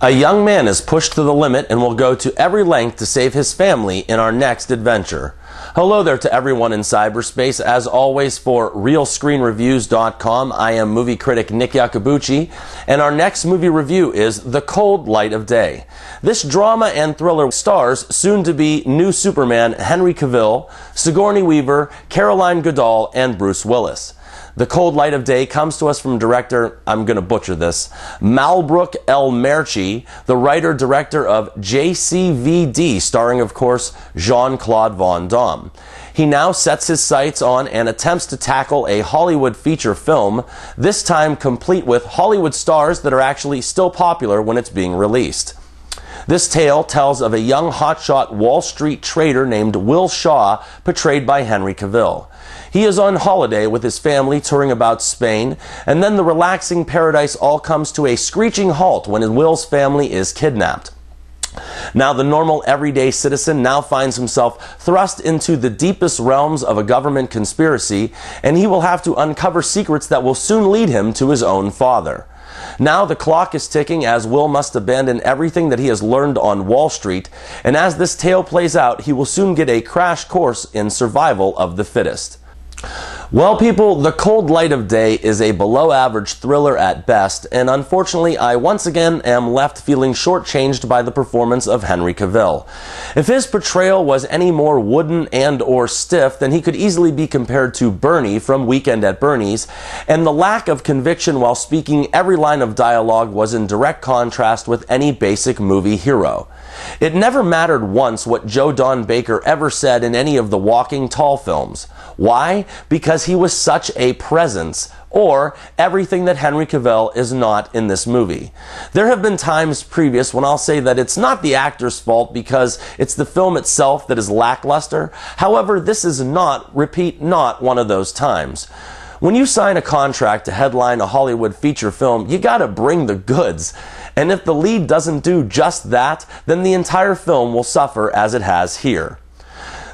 A young man is pushed to the limit and will go to every length to save his family in our next adventure. Hello there to everyone in cyberspace. As always, for RealScreenReviews.com, I am movie critic Nick Iacobucci, and our next movie review is The Cold Light of Day. This drama and thriller stars soon-to-be new Superman Henry Cavill, Sigorney Weaver, Caroline Goodall, and Bruce Willis. The Cold Light of Day comes to us from director, I'm going to butcher this, Mabrouk El Mechri, the writer-director of JCVD, starring, of course, Jean-Claude Van Damme. He now sets his sights on and attempts to tackle a Hollywood feature film, this time complete with Hollywood stars that are actually still popular when it's being released. This tale tells of a young hotshot Wall Street trader named Will Shaw, portrayed by Henry Cavill. He is on holiday with his family touring about Spain, and then the relaxing paradise all comes to a screeching halt when Will's family is kidnapped. Now, the normal everyday citizen now finds himself thrust into the deepest realms of a government conspiracy, and he will have to uncover secrets that will soon lead him to his own father. Now the clock is ticking as Will must abandon everything that he has learned on Wall Street, and as this tale plays out, he will soon get a crash course in survival of the fittest. Well, people, The Cold Light of Day is a below-average thriller at best, and unfortunately, I once again am left feeling shortchanged by the performance of Henry Cavill. If his portrayal was any more wooden and or stiff, then he could easily be compared to Bernie from Weekend at Bernie's, and the lack of conviction while speaking every line of dialogue was in direct contrast with any basic movie hero. It never mattered once what Joe Don Baker ever said in any of the Walking Tall films. Why? Because he was such a presence, or everything that Henry Cavill is not in this movie. There have been times previous when I'll say that it's not the actor's fault because it's the film itself that is lackluster. However, this is not, repeat, not one of those times. When you sign a contract to headline a Hollywood feature film, you gotta bring the goods. And if the lead doesn't do just that, then the entire film will suffer as it has here.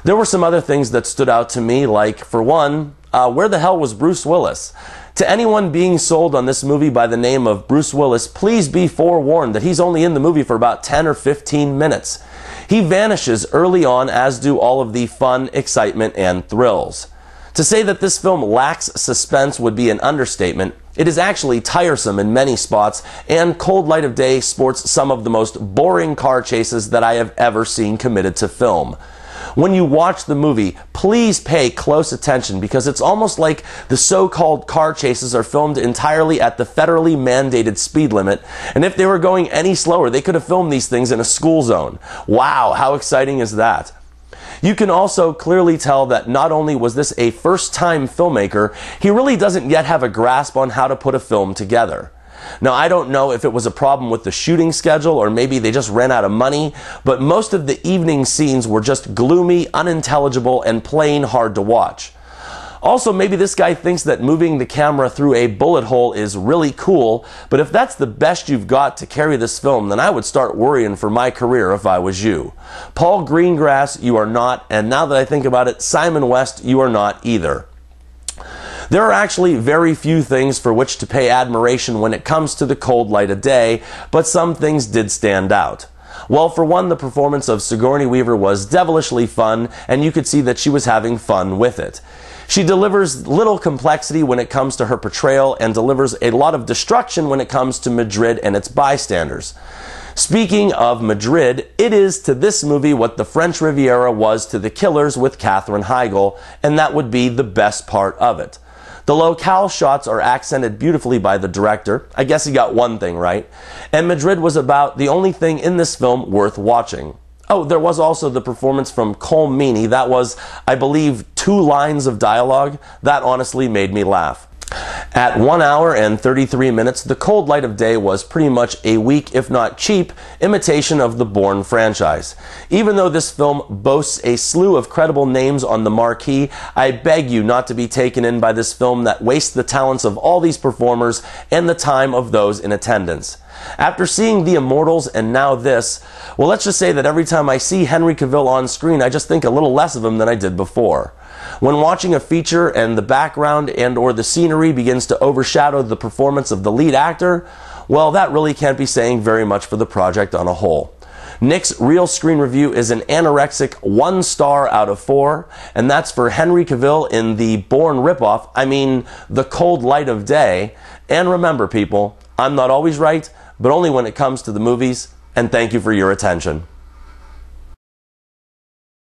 There were some other things that stood out to me, like, for one, where the hell was Bruce Willis? To anyone being sold on this movie by the name of Bruce Willis, please be forewarned that he's only in the movie for about 10 or 15 minutes. He vanishes early on, as do all of the fun, excitement, and thrills. To say that this film lacks suspense would be an understatement. It is actually tiresome in many spots, and Cold Light of Day sports some of the most boring car chases that I have ever seen committed to film. When you watch the movie, please pay close attention because it's almost like the so-called car chases are filmed entirely at the federally mandated speed limit, and if they were going any slower, they could have filmed these things in a school zone. Wow, how exciting is that? You can also clearly tell that not only was this a first-time filmmaker, he really doesn't yet have a grasp on how to put a film together. Now, I don't know if it was a problem with the shooting schedule or maybe they just ran out of money, but most of the evening scenes were just gloomy, unintelligible, and plain hard to watch. Also, maybe this guy thinks that moving the camera through a bullet hole is really cool, but if that's the best you've got to carry this film, then I would start worrying for my career if I was you. Paul Greengrass, you are not, and now that I think about it, Simon West, you are not either. There are actually very few things for which to pay admiration when it comes to The Cold Light of Day, but some things did stand out. Well, for one, the performance of Sigorney Weaver was devilishly fun, and you could see that she was having fun with it. She delivers little complexity when it comes to her portrayal and delivers a lot of destruction when it comes to Madrid and its bystanders. Speaking of Madrid, it is to this movie what the French Riviera was to The Killers with Katherine Heigl, and that would be the best part of it. The locale shots are accented beautifully by the director. I guess he got one thing right. And Madrid was about the only thing in this film worth watching. Oh, there was also the performance from Colm Meaney. That was, I believe, 2 lines of dialogue. That honestly made me laugh. At 1 hour and 33 minutes, The Cold Light of Day was pretty much a weak, if not cheap, imitation of the Bourne franchise. Even though this film boasts a slew of credible names on the marquee, I beg you not to be taken in by this film that wastes the talents of all these performers and the time of those in attendance. After seeing The Immortals and now this, well, let's just say that every time I see Henry Cavill on screen, I just think a little less of him than I did before. When watching a feature and the background and or the scenery begins to overshadow the performance of the lead actor, well, that really can't be saying very much for the project on a whole. Nick's Real Screen Review is an anorexic 1 star out of 4, and that's for Henry Cavill in the Bourne ripoff, The Cold Light of Day. And remember, people, I'm not always right, but only when it comes to the movies, and thank you for your attention.